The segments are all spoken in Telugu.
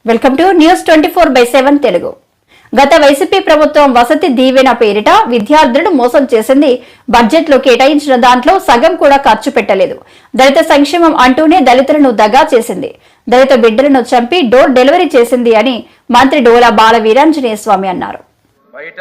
Welcome to news 24/7 Telugu. గత వైసీపీ ప్రభుత్వం వసతి దీవెన పేరిట విద్యార్థులను మోసం చేసింది. బడ్జెట్ లో కేటాయించిన దాంట్లో సగం కూడా ఖర్చు పెట్టలేదు. దళిత సంక్షేమం అంటూనే దళితులను దగా చేసింది. దళిత బిడ్డలను చంపి డోర్ డెలివరీ చేసింది అని మంత్రి డోలా బాల వీరాంజనేయ స్వామి అన్నారు. బయట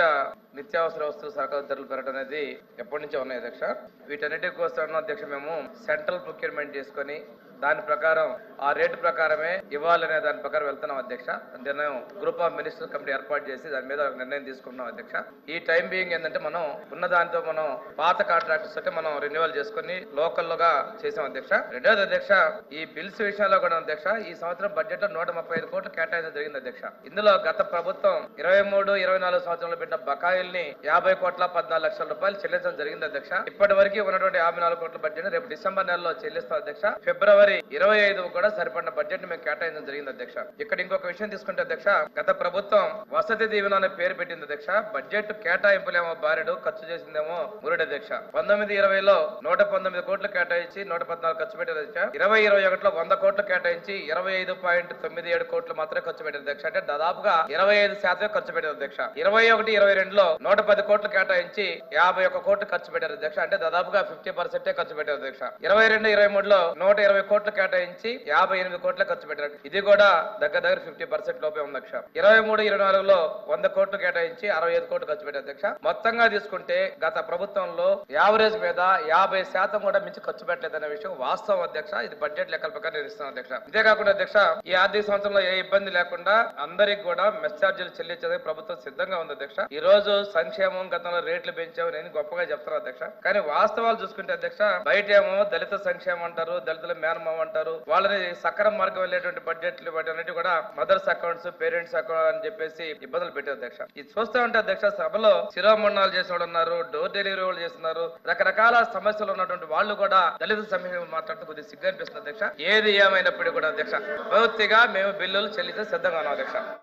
నిత్యావసర వస్తువుల సరకుల ధరలు పెరగడం అనేది ఎప్పటి నుంచో ఉన్నాయి అధ్యక్ష. వీటన్నిటి కోసం అధ్యక్ష మేము సెంట్రల్ ప్రొక్యూర్మెంట్ చేసుకొని దాని ప్రకారం ఆ రేటు ప్రకారమే ఇవ్వాలనే దాని ప్రకారం వెళ్తున్నాం అధ్యక్ష. నిర్ణయం గ్రూప్ ఆఫ్ మినిస్టర్ కమిటీ ఏర్పాటు చేసి దాని మీద నిర్ణయం తీసుకున్నాం అధ్యక్ష. ఈ టైం బీయింగ్ ఏంటంటే మనం ఉన్న దాంతో మనం పాత కాంట్రాక్టర్స్ అంటే మనం రెన్యువల్ చేసుకుని లోకల్గా చేసాం అధ్యక్ష. రెండోది అధ్యక్ష, ఈ బిల్స్ విషయంలో కూడా అధ్యక్ష ఈ సంవత్సరం బడ్జెట్ లో 135 కోట్లు కేటాయించడం జరిగింది అధ్యక్ష. ఇందులో గత ప్రభుత్వం 23-24 సంవత్సరంలో పెట్టిన బకాయిల్ని 50 కోట్ల 14 లక్షల రూపాయలు చెల్లించడం జరిగింది అధ్యక్ష. ఇప్పటి వరకు ఉన్నటువంటి 54 కోట్ల బడ్జెట్ రేపు డిసెంబర్ నెలలో చెల్లిస్తాం అధ్యక్ష. ఫిబ్రవరి 25 కూడా సరిపడిన బడ్జెట్ మేము కేటాయించడం జరిగింది అధ్యక్ష. ఇక్కడ ఇంకొక విషయం తీసుకుంటే అధ్యక్ష, గత ప్రభుత్వం వసతి దీవెన అనే పేరు పెట్టింది అధ్యక్ష. బడ్జెట్ కేటాయింపులేమో బారెడు, ఖర్చు చేసిందేమో మురుడు అధ్యక్ష. 19-20లో 119 కోట్లు కేటాయించి 114 ఖర్చు పెట్టారు అధ్యక్ష. 20-21లో 100 కోట్లు కేటాయించి 25.97 కోట్లు మాత్రమే ఖర్చు పెట్టారు అధ్యక్ష. అంటే దాదాపుగా 25% ఖర్చు పెట్టారు అధ్యక్ష. 21-22లో 110 కోట్లు కేటాయించి 51 కోట్లు ఖర్చు పెట్టారు అధ్యక్ష. అంటే దాదాపుగా 50% ఖర్చు పెట్టారు అధ్యక్ష. 22-23లో 120 కోట్లు కేటాయించి 58 కోట్ల ఖర్చు పెట్టారు. ఇది కూడా దగ్గర 50% లోపే ఉంది అధ్యక్ష. 23-24లో 100 కోట్లు కేటాయించి 65 కోట్లు ఖర్చు పెట్టారు అధ్యక్ష. మొత్తంగా తీసుకుంటే గత ప్రభుత్వంలో యావరేజ్ మీద 50% కూడా మించి ఖర్చు పెట్టలేదనే విషయం వాస్తవం అధ్యక్ష. ఇది బడ్జెట్ లెక్కల ప్రకారం నిర్ణయిస్తున్నాం అధ్యక్ష. అంతేకాకుండా అధ్యక్ష, ఈ ఆర్థిక సంవత్సరంలో ఏ ఇబ్బంది లేకుండా అందరికి కూడా మెస్ ఛార్జీలు చెల్లించేందుకు ప్రభుత్వం సిద్ధంగా ఉంది అధ్యక్ష. ఈ రోజు సంక్షేమం గతంలో రేట్లు పెంచావు నేను గొప్పగా చెప్తాను అధ్యక్ష. కానీ వాస్తవాలు చూసుకుంటే అధ్యక్ష, బయట ఏమో దళిత సంక్షేమం అంటారు, దళితుల మేనమావ అంటారు. వాళ్ళని సక్రమ మార్గం వెళ్ళేటువంటి బడ్జెట్లు వాటి కూడా మదర్స్ అకౌంట్స్, పేరెంట్స్ అకౌంట్ అని చెప్పేసి ఇబ్బందులు పెట్టారు అధ్యక్ష. ఇది చూస్తూ ఉంటే అధ్యక్ష, సభలో శిరోమండనాలు చేసిన వాళ్ళు ఉన్నారు, డోర్ డెలివరీ వాళ్ళు చేస్తున్నారు, రకరకాల సమస్యలు ఉన్నటువంటి వాళ్ళు కూడా దళిత సంక్షేమం మాట్లాడుతూ కొద్దిగా సిగ్గు అనిపిస్తుంది అధ్యక్ష. ఏది ఏమైనప్పటికీ కూడా అధ్యక్ష, పూర్తిగా మేము బిల్లులు చెల్లించే సిద్ధంగా ఉన్నాం అధ్యక్ష.